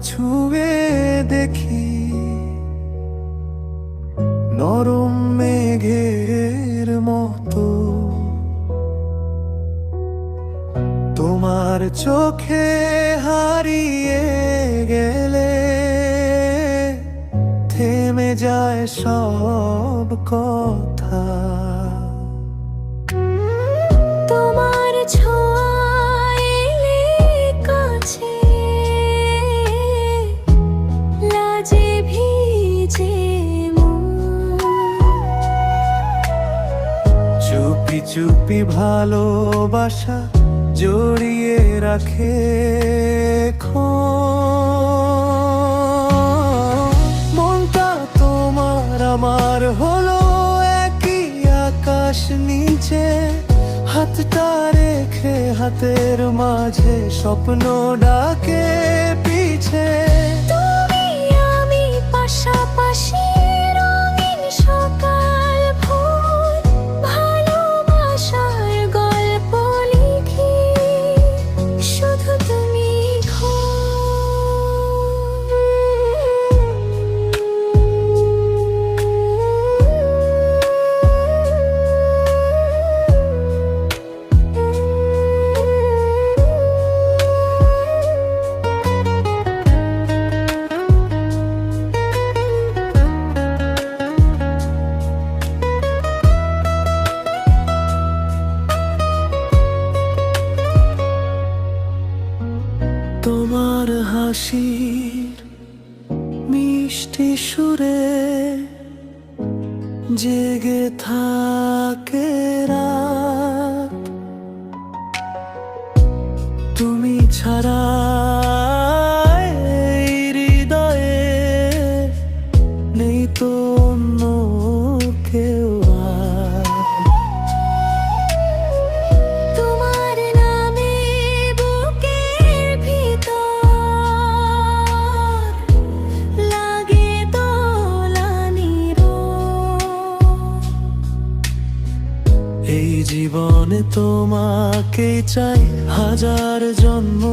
ছুঁয়ে দেখি নরম মেঘের মতো তোমার চোখে হারিয়ে গেলে থেমে যায় সব কথা। তোমার ছোঁয়া এলে কাছে লাজে ভিজে মন। চুপি চুপি ভালোবাসা জড়িয়ে রাখে মনটা তোমার আমার হলো একই আকাশ নিচে। হাতটা রেখে হাতের মাঝে স্বপ্ন ডাকে পিছে। তুমি আমি পাশাপাশি রঙিন সকাল ভোর ভালোবাসার গল্প লিখি শুধু তুমি তোমার হাসির মিষ্টি সুরে জেগে থাকে রাত। তুমি ছাড়া এই হৃদয়ে নেই তো অন্য কেউ আর। তোমার নামে বুকের ভিতর লাগে দোলানির। এই জীবনে তোমাকে চাই হাজার জন্ম